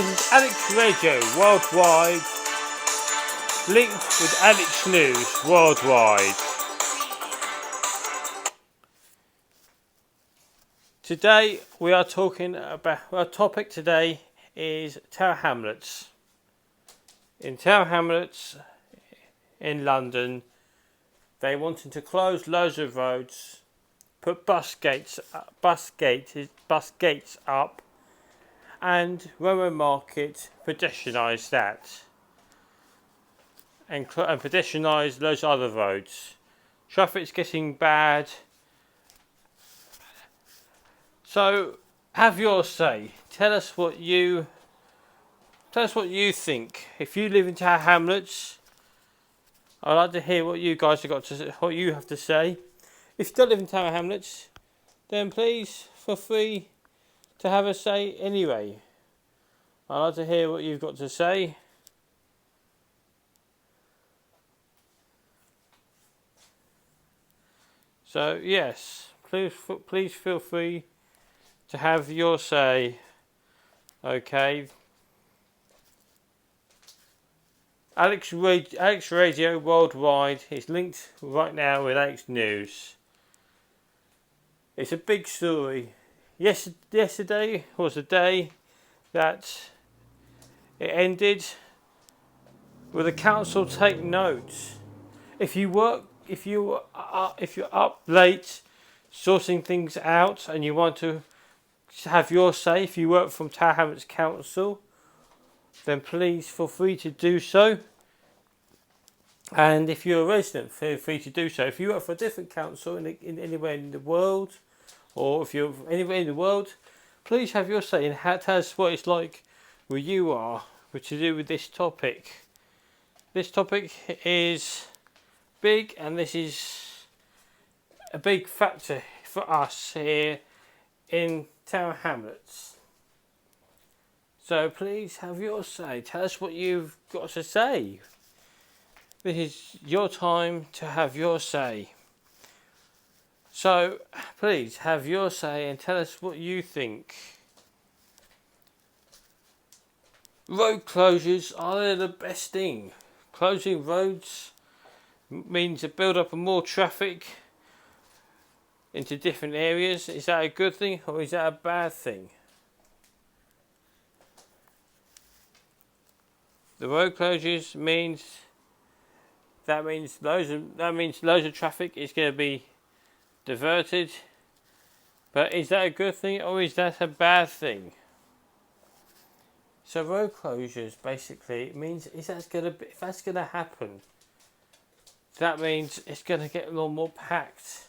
This is Alex Radio Worldwide, linked with Alex News Worldwide. Today we are talking about, our topic today is Tower Hamlets. In Tower Hamlets in London, they wanted to close loads of roads, put bus gates up, and Roman Market pedestrianised that, and pedestrianised loads of other roads. Traffic's getting bad. So have your say. Tell us what you think. If you live in Tower Hamlets, I'd like to hear what you guys what you have to say. If you don't live in Tower Hamlets, then please feel free to have a say anyway. I'd like to hear what you've got to say. So yes, please feel free to have your say. Okay. Alex Radio Worldwide is linked right now with Alex News. It's a big story. Yesterday was the day that it ended. Will the council take note? If you're up late sorting things out and you want to have your say, if you work from Tower Hamlets Council, then please feel free to do so. And if you're a resident, feel free to do so. If you work for a different council in anywhere in the world, or if you're anywhere in the world, please have your say and tell us what it's like where you are to do with this topic. This topic is big, and this is a big factor for us here in Tower Hamlets. So please have your say. Tell us what you've got to say. This is your time to have your say. So please have your say and tell us what you think. Road closures, are they the best thing? Closing roads means a build up of more traffic into different areas. Is that a good thing or is that a bad thing? The road closures means loads of traffic is going to be diverted. But is that a good thing or is that a bad thing? So road closures basically means if that's going to happen, that means it's going to get a lot more packed.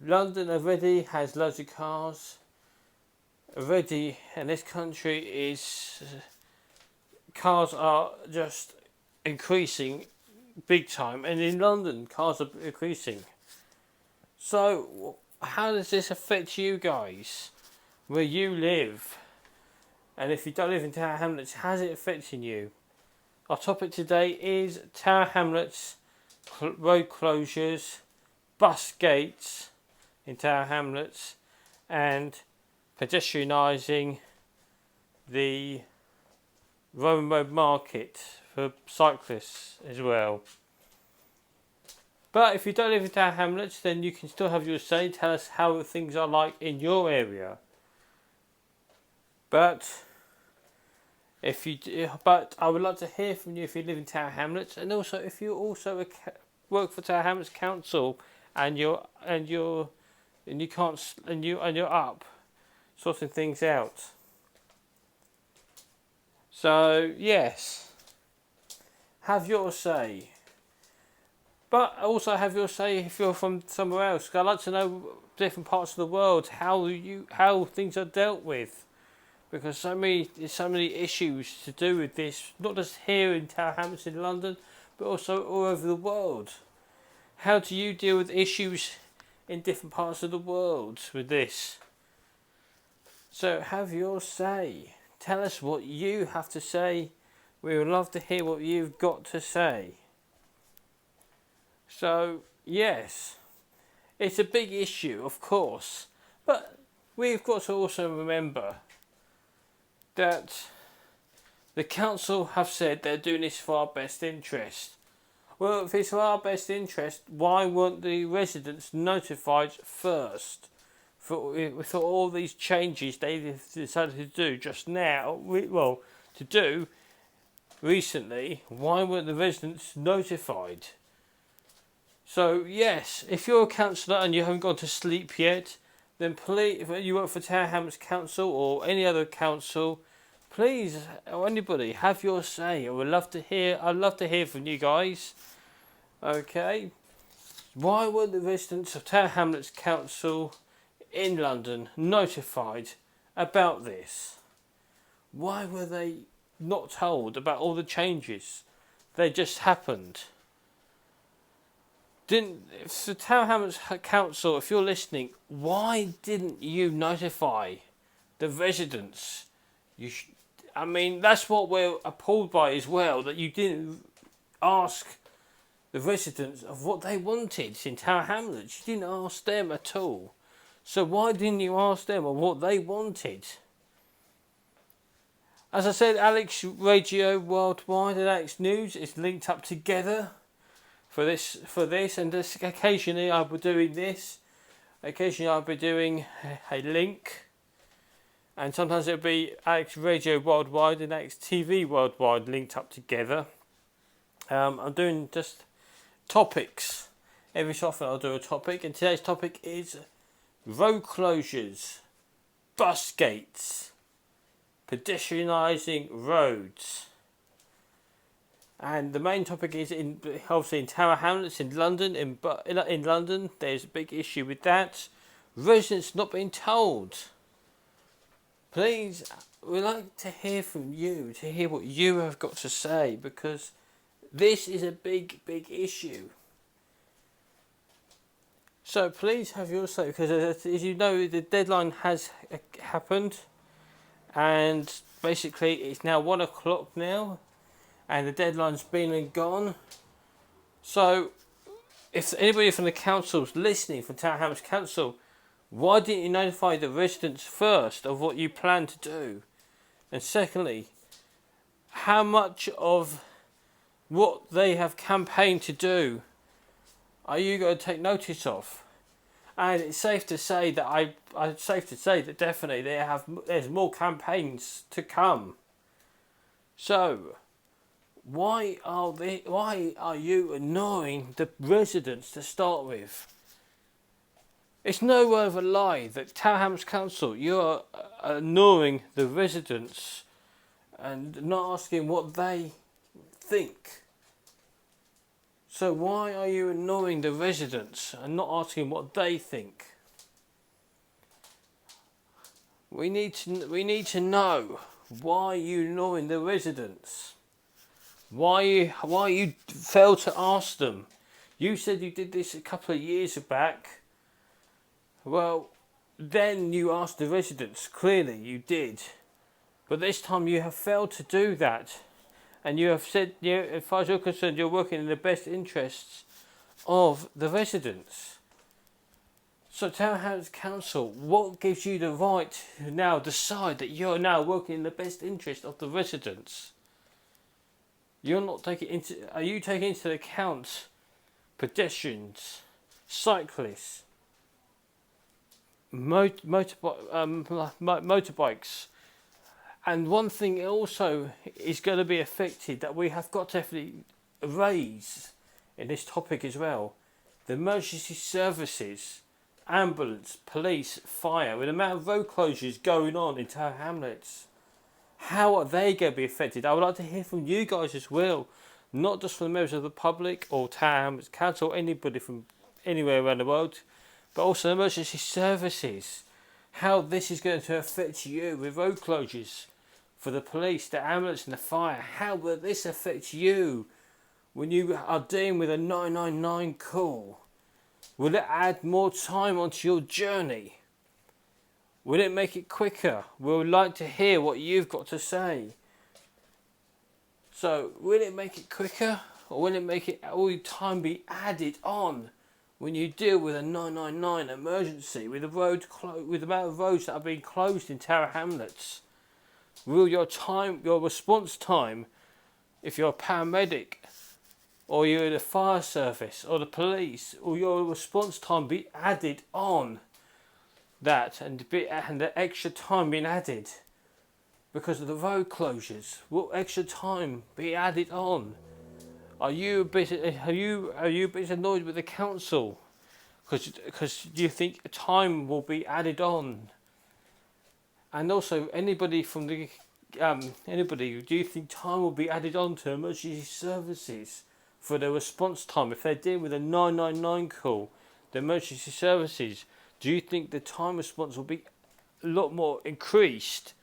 London already has loads of cars. Already, and this country is cars are just increasing big time, and in London cars are increasing. So how does this affect you guys where you live? And if you don't live in Tower Hamlets, how's it affecting you? Our topic today is Tower Hamlets, road closures, bus gates in Tower Hamlets, and pedestrianising the Roman Road Market for cyclists as well. But if you don't live in Tower Hamlets, then you can still have your say. Tell us how things are like in your area. But I would like to hear from you if you live in Tower Hamlets, and also if you also work for Tower Hamlets Council and you're up sorting things out. So yes, have your say. But also have your say if you're from somewhere else. I'd like to know different parts of the world how things are dealt with, because there's so many issues to do with this, not just here in Tower Hamlets in London, but also all over the world. How do you deal with issues in different parts of the world with this? So have your say. Tell us what you have to say. We would love to hear what you've got to say. So yes, it's a big issue, of course, but we've got to also remember that The council have said they're doing this for our best interest. Well, if it's for our best interest, why weren't the residents notified first? For all these changes they decided to do just now, to do recently, why weren't the residents notified? So yes, if you're a councillor and you haven't gone to sleep yet, then please, if you work for Tower Hamlets Council or any other council, please, or anybody, have your say. I'd love to hear from you guys. Okay, why were the residents of Tower Hamlets Council in London notified about this? Why were they not told about all the changes? They just happened. If the Tower Hamlets Council, if you're listening, why didn't you notify the residents? I mean, that's what we're appalled by as well, that you didn't ask the residents of what they wanted in Tower Hamlets. You didn't ask them at all. So why didn't you ask them of what they wanted? As I said, Alex Radio Worldwide and Alex News is linked up together for this, and this occasionally I'll be doing this. Occasionally I'll be doing a link, and sometimes it'll be Alex Radio Worldwide and Alex TV Worldwide linked up together. I'm doing just topics. Every so often I'll do a topic, and today's topic is road closures, bus gates, pedestrianising roads. And the main topic is obviously in Tower Hamlets in London. In London, there's a big issue with that. Residents not being told. Please, we'd like to hear from you, to hear what you have got to say, because this is a big issue. So please have your say, because as you know, the deadline has happened, and basically it's now 1 o'clock now. And the deadline's been and gone. So, if anybody from the council's listening, from Tower Hamlets Council, why didn't you notify the residents first of what you plan to do? And secondly, how much of what they have campaigned to do are you going to take notice of? And it's safe to say that definitely there's more campaigns to come. So, why are you annoying the residents to start with? It's no word of a lie that Tower Hamlets Council, you're annoying the residents and not asking what they think. So why are you annoying the residents and not asking what they think? We need to know why you annoying the residents. Why you failed to ask them? You said you did this a couple of years back. Well, then you asked the residents. Clearly you did. But this time you have failed to do that. And you have said, as far as you're concerned, you're working in the best interests of the residents. So Tower Hamlets Council, what gives you the right to now decide that you're now working in the best interest of the residents? Are you taking into account pedestrians, cyclists, motorbikes? And one thing also is going to be affected that we have got to definitely raise in this topic as well. The emergency services, ambulance, police, fire, with the amount of road closures going on in Tower Hamlets. How are they going to be affected? I would like to hear from you guys as well. Not just from members of the public or Tower Hamlets Council, anybody from anywhere around the world, but also emergency services. How this is going to affect you with road closures for the police, the ambulance and the fire. How will this affect you when you are dealing with a 999 call? Will it add more time onto your journey? Will it make it quicker? We'd like to hear what you've got to say. So, will it make it quicker? Or will it make it all the time be added on when you deal with a 999 emergency with the amount of roads that are being closed in Tower Hamlets? Will your response time, if you're a paramedic, or you're in the fire service, or the police, or your response time be added on that, and the extra time being added because of the road closures? Will extra time be added on? Are you a bit annoyed with the council because you think time will be added on? And also, anybody, do you think time will be added on to emergency services for their response time? If they're dealing with a 999 call, the emergency services, do you think the time response will be a lot more increased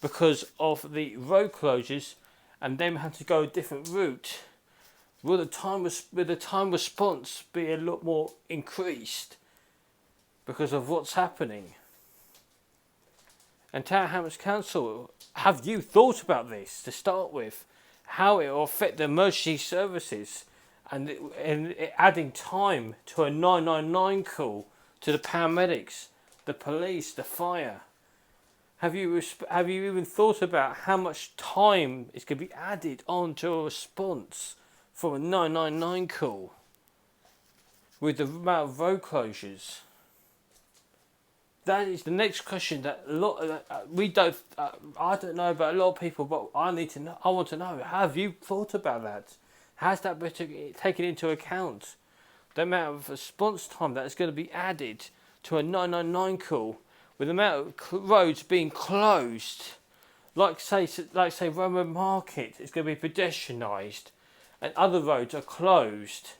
because of the road closures and them having to go a different route? Will the time response be a lot more increased because of what's happening? And Tower Hamlets Council, have you thought about this to start with? How it will affect the emergency services and adding time to a 999 call to the paramedics, the police, the fire? Have you even thought about how much time is going to be added on to a response from a 999 call with the amount of road closures? That is the next question that I don't know about a lot of people, but I want to know. Have you thought about that? Has that been taken into account? The amount of response time that is going to be added to a 999 call with the amount of roads being closed, like say Roman Market is going to be pedestrianised, and other roads are closed.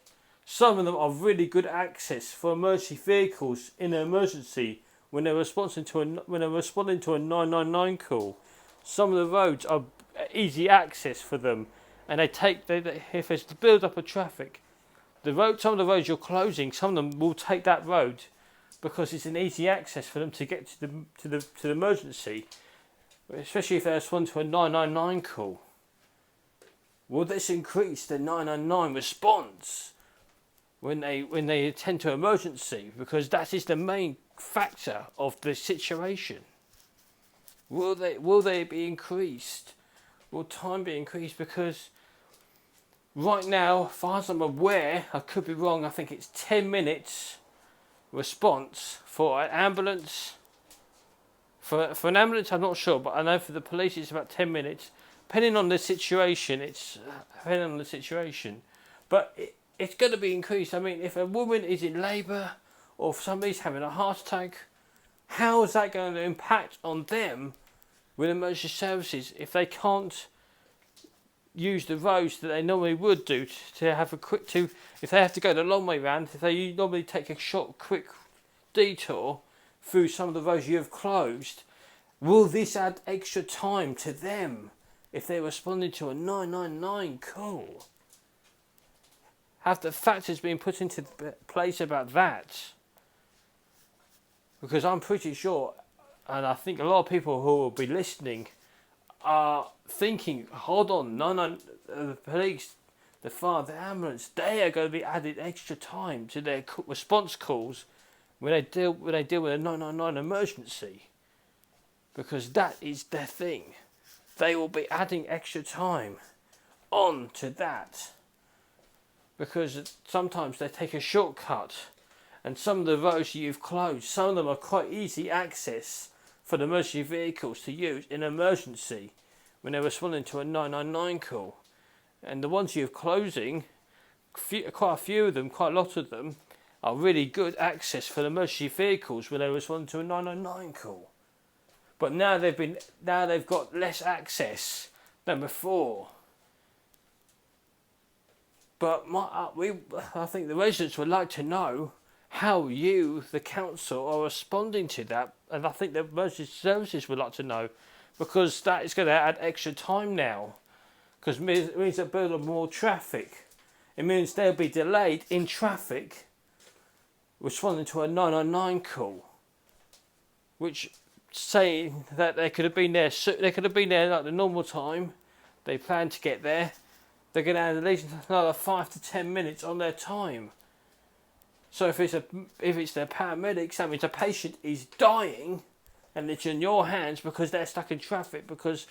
Some of them are really good access for emergency vehicles in an emergency when they're responding to a 999 call. Some of the roads are easy access for them, and if there's the build up of traffic, some of the roads you're closing, some of them will take that road because it's an easy access for them to get to the emergency, especially if they respond to a 999 call. Will this increase the 999 response when they attend to emergency? Because that is the main factor of the situation. Will they be increased? Will time be increased? Because right now, as far as I'm aware, I could be wrong, I think it's 10 minutes response for an ambulance. For an ambulance, I'm not sure, but I know for the police it's about 10 minutes. Depending on the situation, But it's going to be increased. I mean, if a woman is in labour or if somebody's having a heart attack, how is that going to impact on them with emergency services if they can't use the roads that they normally would do to have if they have to go the long way round, if they normally take a short, quick detour through some of the roads you have closed? Will this add extra time to them if they're responding to a 999 call? Have the factors been put into place about that? Because I'm pretty sure, and I think a lot of people who will be listening are thinking, hold on, the police, the fire, the ambulance, they are going to be added extra time to their response calls when they deal with a 999 emergency, because that is their thing. They will be adding extra time on to that, because sometimes they take a shortcut, and some of the roads you've closed, some of them are quite easy access for the emergency vehicles to use in an emergency when they're responding to a 999 call. And the ones you're closing, quite a lot of them, are really good access for the emergency vehicles when they're responding to a 999 call. But now they've got less access than before. But I think the residents would like to know how you, the council, are responding to that, and I think the emergency services would like to know, because that is going to add extra time now, because it means they'll build up more traffic. It means they'll be delayed in traffic responding to a 999 call, which saying that they could have been there like the normal time they planned to get there. They're going to add at least another 5 to 10 minutes on their time. So if it's the paramedics, that means a patient is dying, and it's in your hands because they're stuck in traffic, because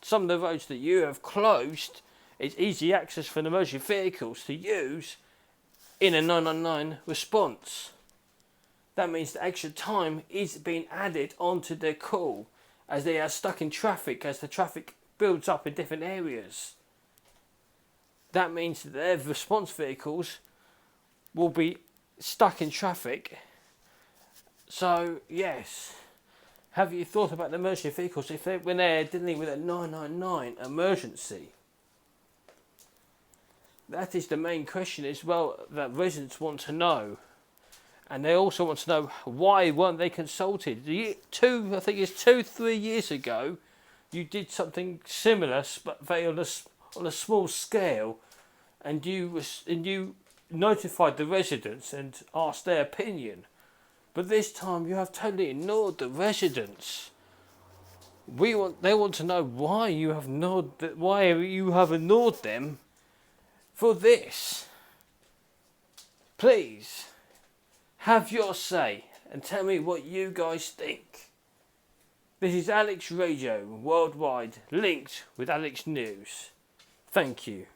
some of the roads that you have closed, it's easy access for the emergency vehicles to use in a 999 response. That means the extra time is being added onto their call as they are stuck in traffic, as the traffic builds up in different areas. That means that their response vehicles will be stuck in traffic. So yes, have you thought about the emergency vehicles when they're dealing with a 999 emergency? That is the main question as well that residents want to know. And they also want to know, why weren't they consulted? I think it's 2-3 years ago, you did something similar, but very on a small scale, and you notified the residents and asked their opinion. But this time you have totally ignored the residents. They want to know why you have ignored them for this. Please, have your say and tell me what you guys think. This is Alex Radio Worldwide, linked with Alex News. Thank you.